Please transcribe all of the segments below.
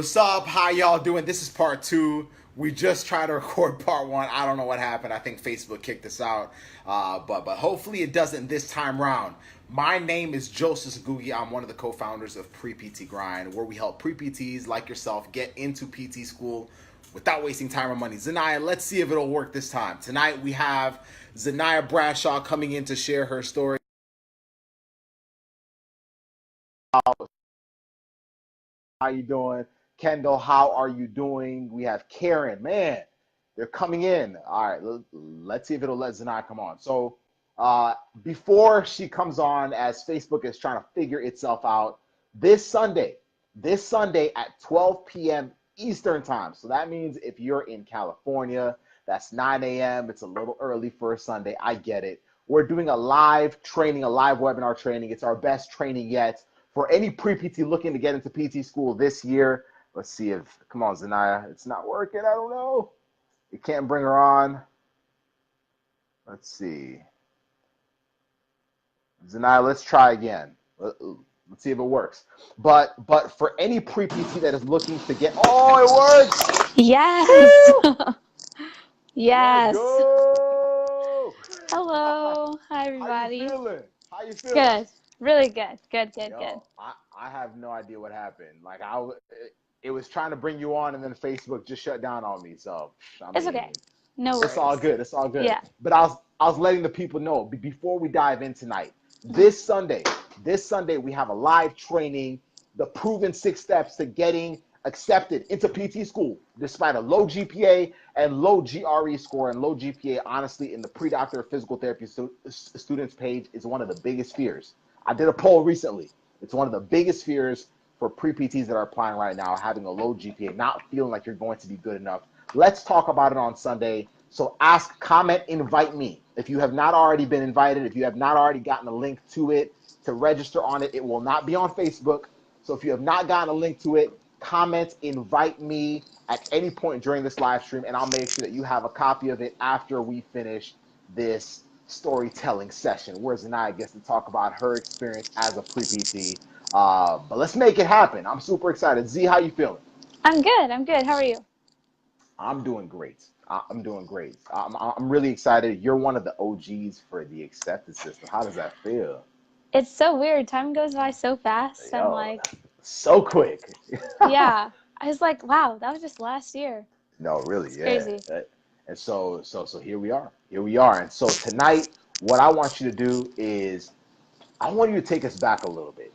What's up? How y'all doing? This is part two. We just tried to record part one. I don't know what happened. I think Facebook kicked us out. But hopefully it doesn't this time round. My name is Joseph Googie. I'm one of the co-founders of Pre-PT Grind, where we help pre-PTs like yourself get into PT school without wasting time or money. Zaniah, let's see if it'll work this time. Tonight we have Zaniah Bradshaw coming in to share her story. How you doing? Kendall, how are you doing? We have Karen. Man, they're coming in. All right, let's see if it'll let Zaniah come on. So before she comes on, as Facebook is trying to figure itself out, this Sunday at 12 p.m. Eastern time. So that means if you're in California, that's 9 a.m. It's a little early for a Sunday. I get it. We're doing a live training, a live webinar training. It's our best training yet for any pre-PT looking to get into PT school this year. Let's see if, come on, Zaniah. It's not working. I don't know. You can't bring her on. Let's see. Zaniah, let's try again. Let's see if it works. But for any pre-PT that is looking to get, oh, it works. Yes. Yes. Let's go. Hello. Hi, everybody. How you feeling? Good. Really good. Good. Yo, I have no idea what happened. Like it was trying to bring you on, and then Facebook just shut down on me. So It's okay. No worries. It's all good. It's all good. Yeah. But I was letting the people know before we dive in tonight. This Sunday we have a live training, the proven 6 steps to getting accepted into PT school despite a low GPA and low GRE score. And low GPA, honestly, in the pre-doctor of physical therapy students page is one of the biggest fears. I did a poll recently. It's one of the biggest fears for pre-PTs that are applying right now, having a low GPA, not feeling like you're going to be good enough. Let's talk about it on Sunday. So ask, comment, invite me. If you have not already been invited, if you have not already gotten a link to it, to register on it, it will not be on Facebook. So if you have not gotten a link to it, comment, invite me at any point during this live stream, and I'll make sure that you have a copy of it after we finish this storytelling session where Zaniah gets to talk about her experience as a pre-PT. But let's make it happen. I'm super excited. Z, how you feeling? I'm good. How are you? I'm doing great. I'm doing great. I'm really excited. You're one of the OGs for the acceptance system. How does that feel? It's so weird. Time goes by so fast. Yo, I'm like, so quick. yeah. I was like, wow, that was just last year. No, really, It's yeah. crazy. And so here we are. Here we are. And so tonight, what I want you to do is I want you to take us back a little bit.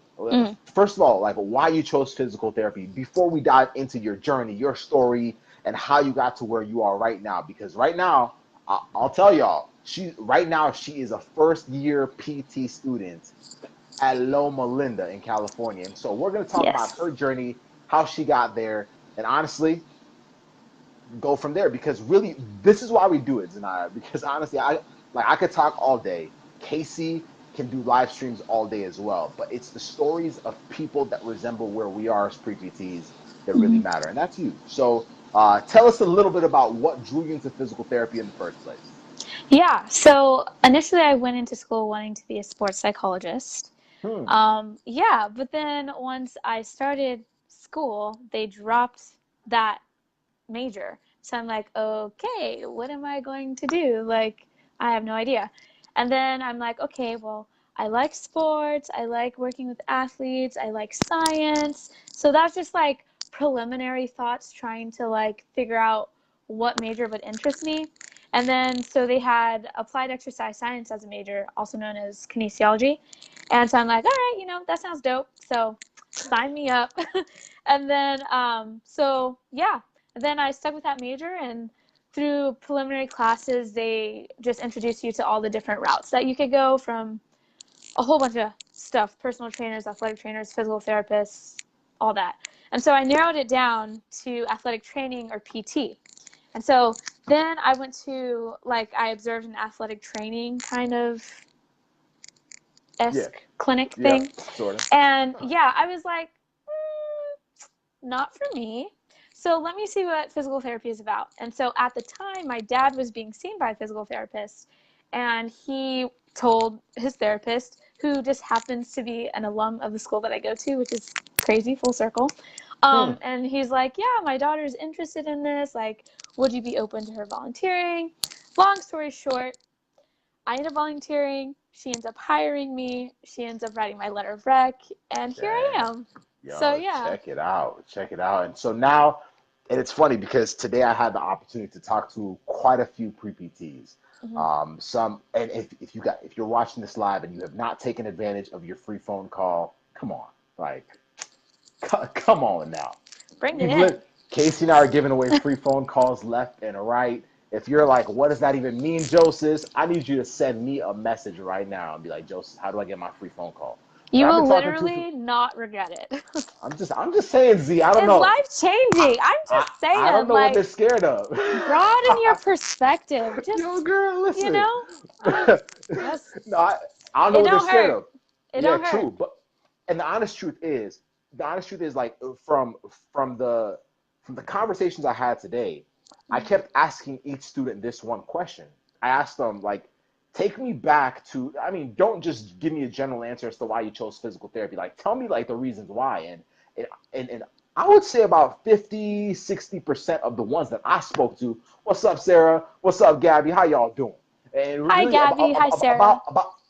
First of all, like why you chose physical therapy before we dive into your journey, your story, and how you got to where you are right now. Because right now, I'll tell y'all, she is a first-year PT student at Loma Linda in California. And so we're going to talk about her journey, how she got there, and honestly, go from there. Because really, this is why we do it, Zaniah. Because honestly, I could talk all day. Casey can do live streams all day as well. But it's the stories of people that resemble where we are as pre-PTs that really matter. And that's you. So tell us a little bit about what drew you into physical therapy in the first place. Yeah. So initially I went into school wanting to be a sports psychologist. Yeah. But then once I started school, they dropped that major. So I'm like, okay, what am I going to do? Like, I have no idea. And then I'm like, okay, well, I like sports. I like working with athletes. I like science. So that's just like preliminary thoughts trying to like figure out what major would interest me. And then so they had applied exercise science as a major, also known as kinesiology. And so I'm like, all right, that sounds dope. So sign me up. And then, so yeah, then I stuck with that major, and through preliminary classes, they just introduce you to all the different routes that you could go, from a whole bunch of stuff: personal trainers, athletic trainers, physical therapists, all that. And so I narrowed it down to athletic training, or PT. And so then I went to, I observed an athletic training kind of clinic thing. Sort of. And yeah, I was like, not for me. So let me see what physical therapy is about. And so at the time, my dad was being seen by a physical therapist, and he told his therapist, who just happens to be an alum of the school that I go to, which is crazy, full circle. And he's like, yeah, my daughter's interested in this. Like, would you be open to her volunteering? Long story short, I end up volunteering. She ends up hiring me. She ends up writing my letter of rec. And here I Dang. am. So, Yo, yeah. check it out. Check it out. And so now, and it's funny because today I had the opportunity to talk to quite a few pre-PTs. Mm-hmm. Some, and if you're watching this live and you have not taken advantage of your free phone call, come on, like, come on now. Bring it in. Casey and I are giving away free phone calls left and right. If you're like, what does that even mean, Joseph? I need you to send me a message right now and be like, Joseph, how do I get my free phone call? You I've been will talking to. literally not regret it. I'm just saying, Z. I don't It's know. life-changing. I'm just I don't saying, know what they're like, scared of. broaden your perspective. Yo, Just, girl, you listen. know, just, No, I don't know it what they're don't scared hurt. of. It Yeah, don't hurt. true. But and the honest truth is like from the from the conversations I had today, I kept asking each student this one question. I asked them like, take me back to. I mean, don't just give me a general answer as to why you chose physical therapy. Like, tell me like the reasons why. And I would say about 50-60% of the ones that I spoke to, what's up, Sarah? What's up, Gabby? How y'all doing? And Hi, really Gabby. Hi, Sarah.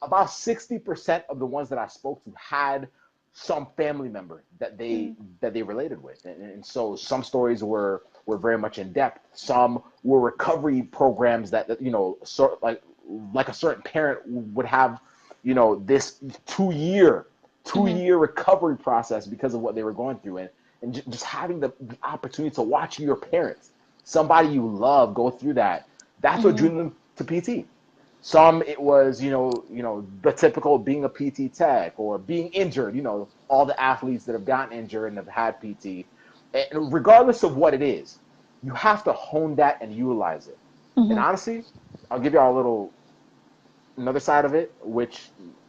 about 60% of the ones that I spoke to had some family member that they related with. And so some stories were very much in depth. Some were recovery programs that you know, sort like a certain parent would have, you know, this 2 year recovery process because of what they were going through. And just having the opportunity to watch your parents, somebody you love, go through that, that's what drew them to PT. Some it was, the typical being a PT tech or being injured, all the athletes that have gotten injured and have had PT. And regardless of what it is, you have to hone that and utilize it. And Mm-hmm. honestly, I'll give y'all another side of it,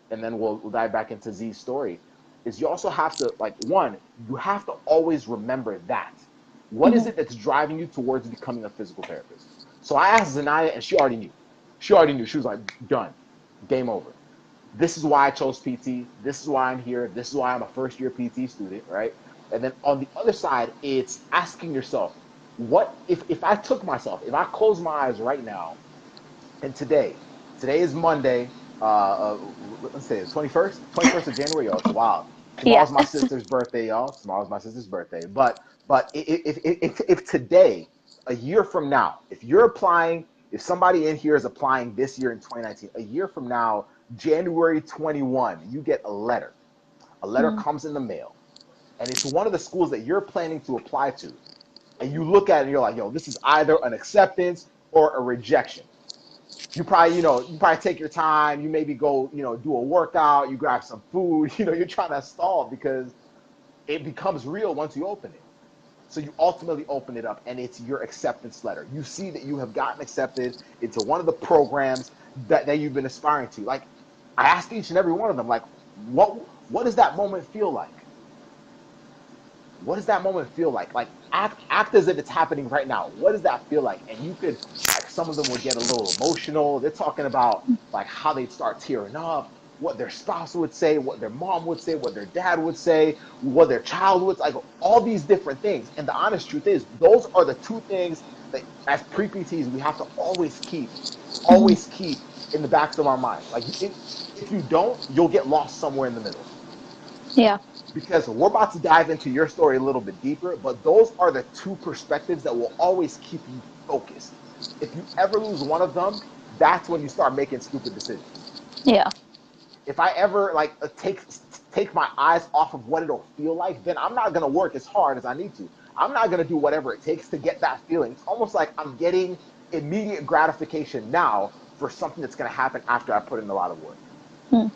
and then we'll dive back into Z's story, is you also have to, like, one, you have to always remember that. What is Mm-hmm. it that's driving you towards becoming a physical therapist? So I asked Zaniah, and she already knew. She already knew. She was like, done. Game over. This is why I chose PT. This is why I'm here. This is why I'm a first-year PT student, right? And then on the other side, it's asking yourself, what if I took myself, if I close my eyes right now, and today is Monday. Let's say it's 21st of January. Y'all, it's wild. Yeah. Tomorrow's my sister's birthday, y'all. Tomorrow's my sister's birthday. But if today, a year from now, if you're applying, if somebody in here is applying this year in 2019, a year from now, January 21, you get a letter. A letter Mm-hmm. comes in the mail, and it's one of the schools that you're planning to apply to. And you look at it and you're like, yo, this is either an acceptance or a rejection. You probably take your time. You maybe go, do a workout. You grab some food. You're trying to stall because it becomes real once you open it. So you ultimately open it up, and it's your acceptance letter. You see that you have gotten accepted into one of the programs that you've been aspiring to. Like, I asked each and every one of them, like, what does that moment feel like? What does that moment feel like? Like, act as if it's happening right now. What does that feel like? And you could, like, some of them would get a little emotional. They're talking about like how they'd start tearing up, what their spouse would say, what their mom would say, what their dad would say, what their child would, like, all these different things. And the honest truth is, those are the two things that as pre-PTs we have to always keep in the backs of our minds. Like, if you don't, you'll get lost somewhere in the middle, Yeah. because we're about to dive into your story a little bit deeper, but those are the two perspectives that will always keep you focused. If you ever lose one of them, that's when you start making stupid decisions. Yeah. If I ever like take my eyes off of what it'll feel like, then I'm not going to work as hard as I need to. I'm not going to do whatever it takes to get that feeling. It's almost like I'm getting immediate gratification now for something that's going to happen after I put in a lot of work. Mm.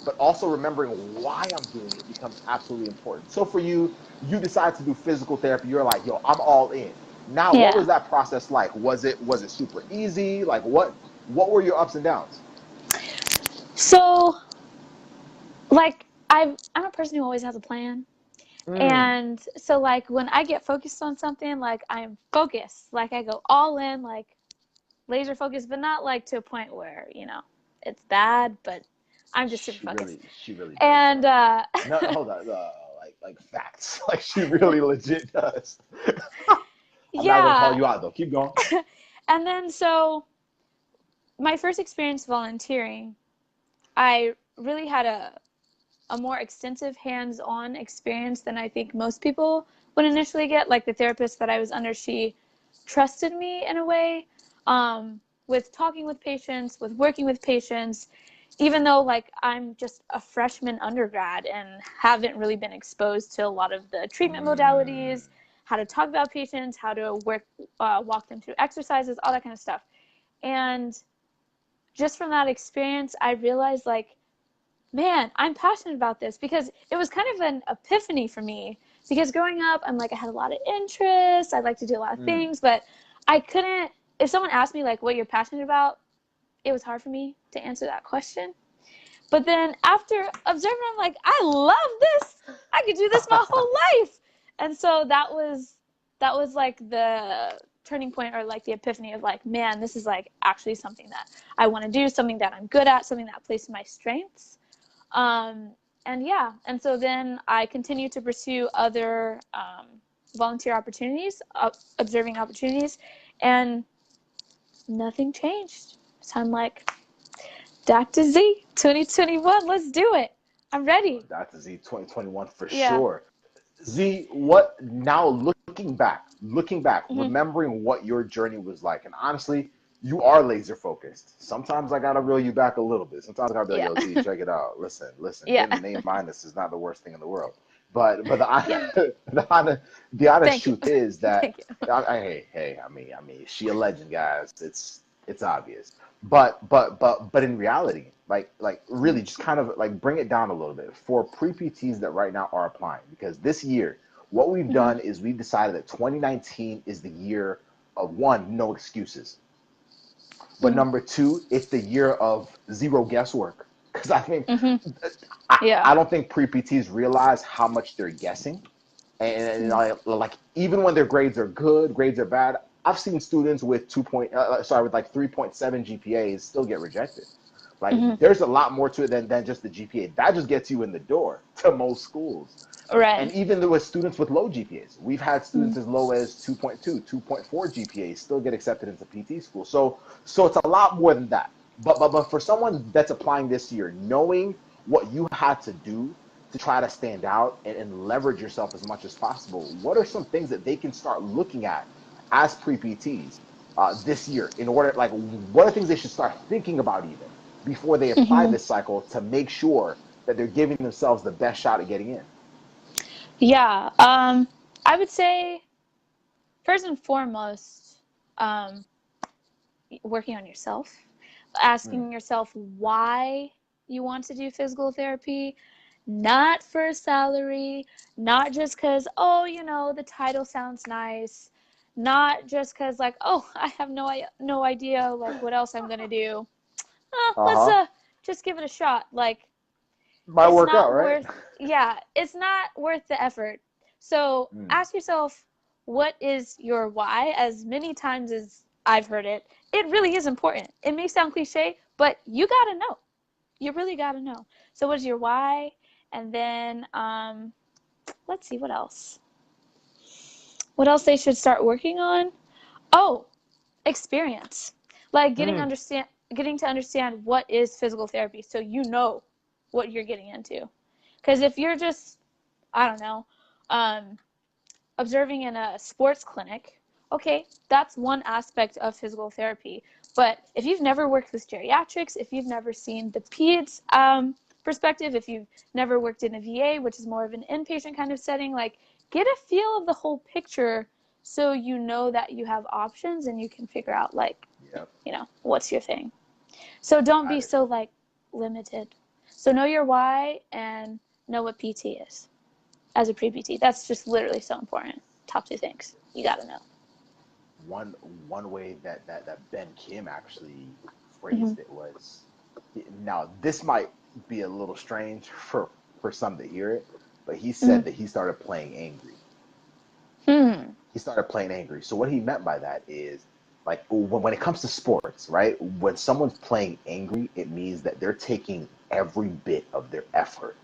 But also remembering why I'm doing it becomes absolutely important. So for you, you decide to do physical therapy. You're like, yo, I'm all in. Now, what Yeah. was that process like? Was it super easy? Like, what were your ups and downs? So, like, I'm a person who always has a plan. Mm, And so, like, when I get focused on something, like, I'm focused. Like, I go all in, like, laser focused, but not, like, to a point where, it's bad, but I'm just super focused. she really does And, that. No, hold on. Like, like facts. Like she really legit does. I'm not gonna call Yeah. you out though. Keep going. And then so my first experience volunteering, I really had a more extensive hands-on experience than I think most people would initially get. Like the therapist that I was under, she trusted me in a way, with talking with patients, with working with patients, even though like I'm just a freshman undergrad and haven't really been exposed to a lot of the treatment modalities, how to talk about patients, how to walk them through exercises, all that kind of stuff. And just from that experience, I realized like, man, I'm passionate about this, because it was kind of an epiphany for me. Because growing up, I'm like, I had a lot of interests. I like to do a lot of things, but I couldn't, if someone asked me like what you're passionate about, it was hard for me to answer that question. But then after observing, I'm like, I love this. I could do this my whole life. And so that was like the turning point, or like the epiphany of like, man, this is like actually something that I want to do, something that I'm good at, something that plays to my strengths. And yeah, and so then I continued to pursue other volunteer opportunities, observing opportunities, and nothing changed. So I'm like, Dr. Z, 2021, let's do it. I'm ready. Dr. Z 2021 for Yeah. sure. Z, what now looking back, Mm-hmm. remembering what your journey was like, and honestly, you are laser focused. Sometimes I gotta reel you back a little bit. Sometimes I gotta be like, Yeah. yo, Z, check it out. Listen, Yeah. getting an A minus is not the worst thing in the world. But the Yeah. the honest Thank you. truth is that Thank you. I mean, is she a legend, guys? It's obvious. But in reality, like really just kind of like bring it down a little bit for pre-PTs that right now are applying, because this year what we've Mm-hmm. done is we've decided that 2019 is the year of, one, no excuses, but Mm-hmm. number two, it's the year of zero guesswork. Because I think Mm-hmm. I, Yeah. I don't think pre-PTs realize how much they're guessing, and Mm-hmm. like even when their grades are good, grades are bad. I've seen students with with like 3.7 GPAs still get rejected. Like Mm-hmm. there's a lot more to it than just the GPA. That just gets you in the door to most schools. And Right. even with students with low GPAs, we've had Mm-hmm. students as low as 2.2, 2.4 GPAs still get accepted into PT school. So it's a lot more than that. But for someone that's applying this year, knowing what you had to do to try to stand out and leverage yourself as much as possible, what are some things that they can start looking at as pre-PTs this year, in order, like, what are things they should start thinking about even before they apply Mm-hmm. this cycle, to make sure that they're giving themselves the best shot at getting in? Yeah. I would say first and foremost, um, working on yourself, Mm. asking yourself why you want to do physical therapy, not for a salary, not just because, oh, the title sounds nice, not just because, like, oh, I have no idea, like, what else I'm going to do. Let's Uh-huh. just give it a shot. Like, Might it's work out, not right? worth, yeah, it's not worth the effort. So Mm. ask yourself, what is your why? As many times as I've heard it, it really is important. It may sound cliche, but you got to know. You really got to know. So what is your why? And then let's see, what else? What else they should start working on? Oh, experience. Like Mm. getting to understand what is physical therapy, so you know what you're getting into. Because if you're just, I don't know, um, observing in a sports clinic, okay, that's one aspect of physical therapy. But if you've never worked with geriatrics, if you've never seen the peds perspective, if you've never worked in a VA, which is more of an inpatient kind of setting, like, get a feel of the whole picture, so you know that you have options and you can figure out, like, Yep. what's your thing. So don't be Got it. so, like, limited. So know your why and know what PT is as a pre-PT. That's just literally so important. Top two things you got to know. one one way that Ben Kim actually Mm-hmm. phrased it was, now this might be a little strange for some to hear it, but he said Mm-hmm. that he started playing angry. Hmm. He started playing angry. So what he meant by that is, like, when it comes to sports, right? When someone's playing angry, it means that they're taking every bit of their effort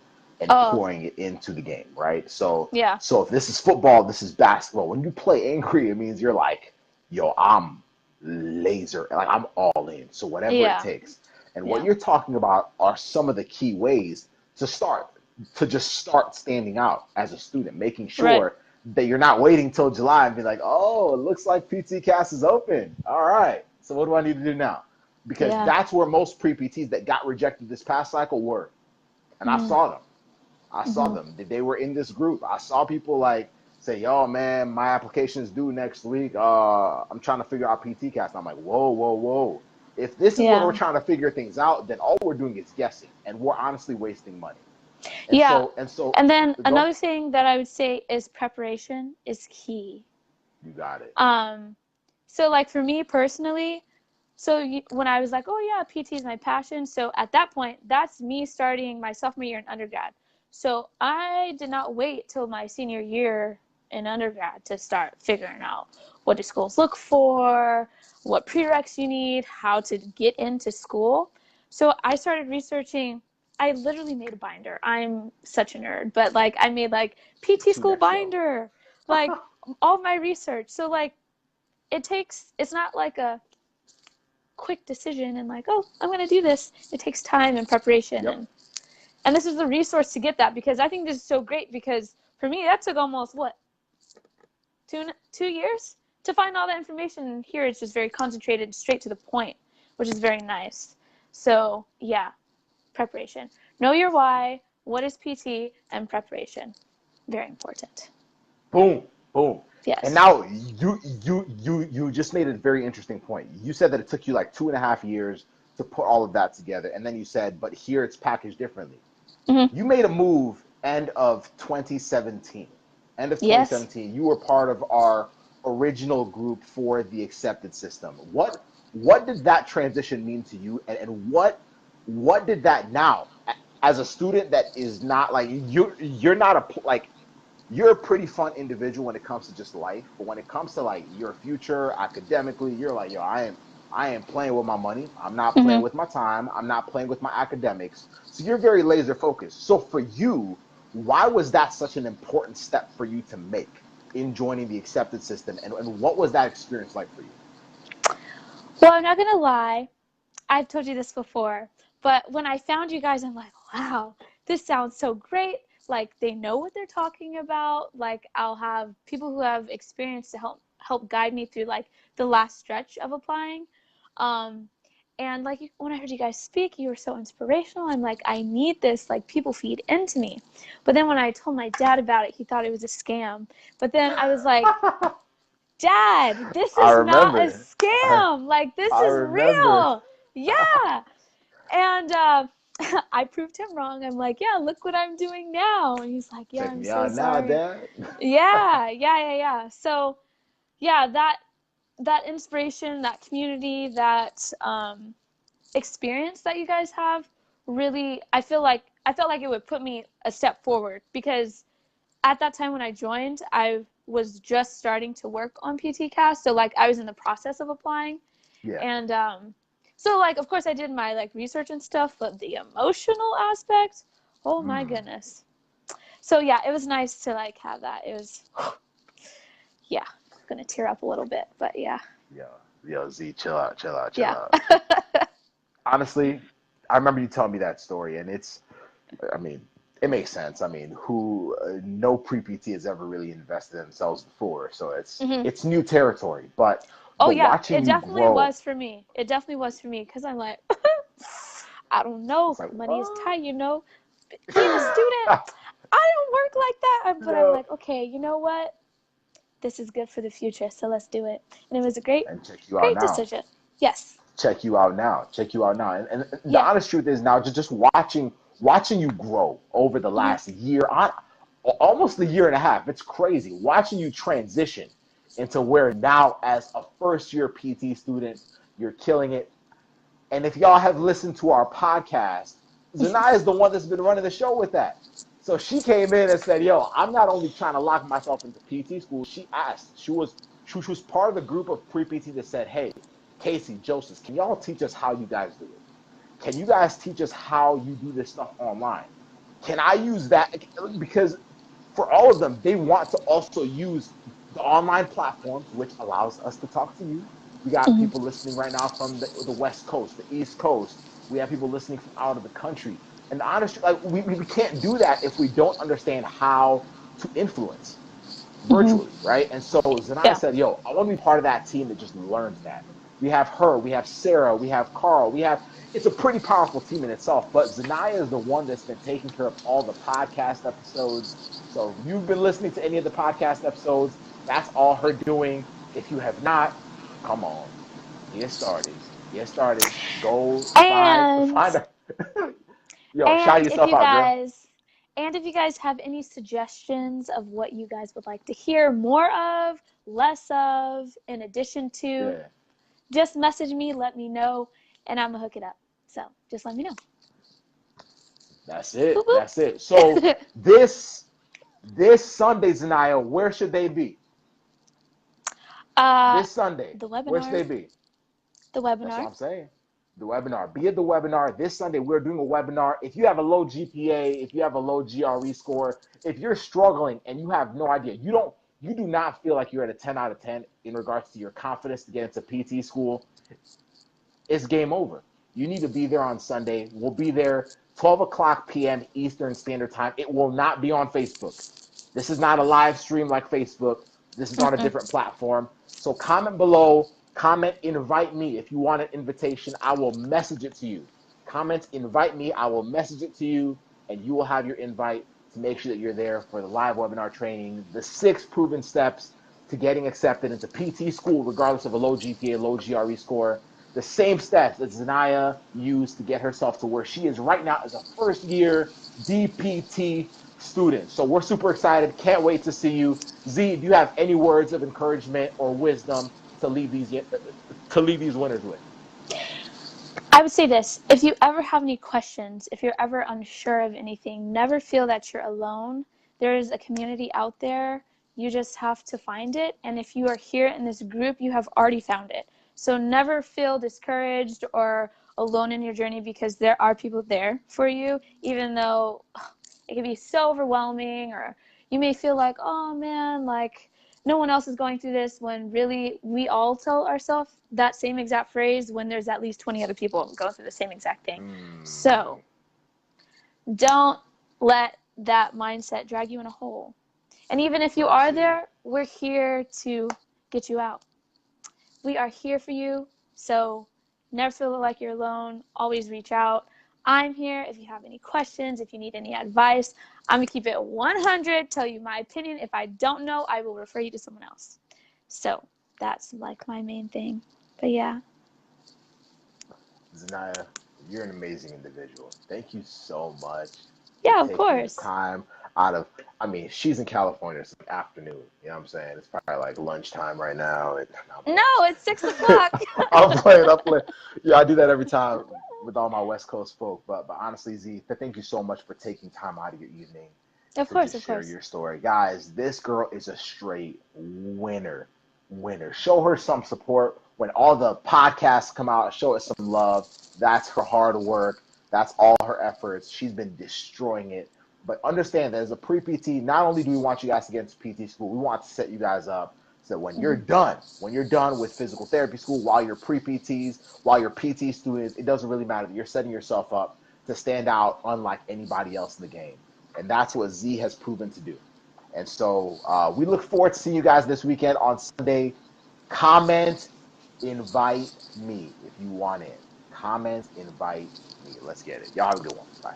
and Oh, pouring it into the game, right? So yeah. so if this is football, this is basketball. When you play angry, it means you're like, yo, I'm laser, like I'm all in. So whatever it Yeah. takes. And what Yeah. you're talking about are some of the key ways to just start standing out as a student, making Right. sure that you're not waiting till July and be like, oh, it looks like PT Cast is open. All right. So what do I need to do now? Because Yeah. that's where most pre-PTs that got rejected this past cycle were. And I Mm-hmm. saw them. I saw Mm-hmm. them. They were in this group. I saw people like say, "Yo, man, my application is due next week. I'm trying to figure out PT Cast." I'm like, "Whoa, whoa, whoa! If this is what Yeah. we're trying to figure things out, then all we're doing is guessing, and we're honestly wasting money." And Yeah. so, and so, And then go. another thing that I would say is preparation is key. You got it. Um, so like for me personally, when I was like, oh yeah, PT is my passion. So at that point, that's me starting my sophomore year in undergrad. So I did not wait till my senior year in undergrad to start figuring out what do schools look for, what prereqs you need, how to get into school. So I started researching. I literally made a binder. I'm such a nerd, but like I made like PT To school next level. binder, like all my research. So like it's not like a quick decision and like, oh, I'm going to do this. It takes time and preparation. Yep. And this is the resource to get that, because I think this is so great, because for me, that took almost, what, 2 years to find all that information. And here it's just very concentrated, straight to the point, which is very nice. So yeah, preparation. Know your why, what is PT, and preparation. Very important. Boom, boom. And Yes. now you just made a very interesting point. You said that it took you like 2.5 years to put all of that together, and then you said, but here it's packaged differently. Mm-hmm. You made a move end of 2017. End of Yes. 2017, you were part of our original group for the accepted system. What did that transition mean to you, and what did that now, as a student that is not like you're not a like you're a pretty fun individual when it comes to just life, but when it comes to like your future academically, you're like, yo, I am playing with my money. I'm not playing Mm-hmm. with my time. I'm not playing with my academics. So you're very laser focused. So for you, why was that such an important step for you to make in joining the accepted system? And what was that experience like for you? Well, I'm not going to lie. I've told you this before, but when I found you guys, I'm like, wow, this sounds so great. Like they know what they're talking about. Like I'll have people who have experience to help guide me through like the last stretch of applying. Um, and like when I heard you guys speak, you were so inspirational. I'm like, I need this. Like people feed into me. But then when I told my dad about it, he thought it was a scam. But then I was like, Dad, this I is not a remember. I, scam. Like this I is remember. real. Yeah. And I proved him wrong. I'm like, yeah, look what I'm doing now. And he's like, yeah, Check I'm me so out now, sorry. Dad. Yeah. So, yeah, that inspiration, that community, that experience that you guys have, really, I felt like it would put me a step forward, because at that time when I joined, I was just starting to work on PT Cast. So like I was in the process of applying, Yeah. and so like of course I did my like research and stuff, but the emotional aspect, oh my Mm. goodness. So yeah, it was nice to like have that. It was yeah, gonna tear up a little bit, but yeah. Yo, yo, Z, chill out, chill out, chill Yeah. out. Honestly, I remember you telling me that story, and I mean, it makes sense. I mean, who no pre-PT has ever really invested in themselves before, so Hmm. it's new territory. But Oh yeah, watching it you definitely grow, was for me. It definitely was for me, because I'm like, I don't know, it's like money is what? tight, being a student, I don't work like that. But I'm Yo. like, okay, you know what? This is good for the future, so let's do it. And it was a great, And check you out great now. decision. Yes. Check you out now. Check you out now. And the Yeah. honest truth is now just watching you grow over the Hmm. last year, on almost a year and a half. It's crazy watching you transition into where now as a first year PT student, you're killing it. And if y'all have listened to our podcast, Zaniah is the one that's been running the show with that. So she came in and said, "Yo, I'm not only trying to lock myself into PT school." She asked. She was part of the group of pre PT that said, "Hey, Casey, Joseph, can y'all teach us how you guys do it? Can you guys teach us how you do this stuff online?" Can I use that? Because for all of them, they want to also use the online platforms, which allows us to talk to you. We got Mhm. people listening right now from the West Coast, the East Coast. We have people listening from out of the country. And honestly, like we can't do that if we don't understand how to influence Mhm. virtually, right? And so Zaniah Yeah. said, yo, I want to be part of that team that just learns that. We have her, we have Sarah, we have Carl, it's a pretty powerful team in itself, but Zaniah is the one that's been taking care of all the podcast episodes. So if you've been listening to any of the podcast episodes, that's all her doing. If you have not, come on, get started. Get started. Go And find her. Yo, shout and if yourself you out, girl. guys and if you guys have any suggestions of what you guys would like to hear more of, less of, in addition to, Yeah. just message me, let me know, and I'm gonna hook it up. So just let me know. That's Boop it. That's it. So boop. this Sunday, Zaniah, where should they be? uh, This Sunday, the where should webinar, they be? the That's what webinar. I'm saying. The webinar. Be at the webinar this Sunday. We're doing a webinar. If you have a low GPA, if you have a low GRE score, if you're struggling and you have no idea, you do not feel like you're at a 10 out of 10 in regards to your confidence to get into PT school, it's game over. You need to be there on Sunday. We'll be there 12 o'clock p.m. Eastern Standard Time. It will not be on Facebook. This is not a live stream like Facebook. This is on a Mm-mm. different platform. So comment below, comment, invite me. If you want an invitation, I will message it to you. Comment, invite me. I will message it to you, and you will have your invite to make sure that you're there for the live webinar training, the 6 proven steps to getting accepted into PT school, regardless of a low GPA, low GRE score. The same steps that Zaniah used to get herself to where she is right now as a first year DPT student. So we're super excited. Can't wait to see you. Z, do you have any words of encouragement or wisdom to leave these winners with? I would say this: if you ever have any questions, if you're ever unsure of anything, never feel that you're alone. There is a community out there. You just have to find it. And if you are here in this group, you have already found it. So never feel discouraged or alone in your journey, because there are people there for you, even though it can be so overwhelming, or you may feel like, oh man, like no one else is going through this, when really we all tell ourselves that same exact phrase when there's at least 20 other people going through the same exact thing. So don't let that mindset drag you in a hole. And even if you are there, we're here to get you out. We are here for you. So never feel like you're alone. Always reach out. I'm here if you have any questions, if you need any advice. I'm going to keep it 100, tell you my opinion. If I don't know, I will refer you to someone else. So that's like my main thing. But yeah. Zaniah, you're an amazing individual. Thank you so much for Yeah, of taking the course. time out of, I mean, she's in California, it's like afternoon. You know what I'm saying? It's probably like lunchtime right now. And I'm No, playing. it's 6 o'clock. I'm playing. Yeah, I do that every time with all my West Coast folk. But honestly, Z, thank you so much for taking time out of your evening Of to course, just of share course. your story. Guys, this girl is a straight winner. Winner. Show her some support. When all the podcasts come out, show her some love. That's her hard work. That's all her efforts. She's been destroying it. But understand that as a pre-PT, not only do we want you guys to get into PT school, we want to set you guys up so when you're done with physical therapy school, while you're pre-PTs, while you're PT students, it doesn't really matter. You're setting yourself up to stand out unlike anybody else in the game. And that's what Z has proven to do. And so we look forward to seeing you guys this weekend on Sunday. Comment, invite me if you want in. Comment, invite me. Let's get it. Y'all have a good one. Bye.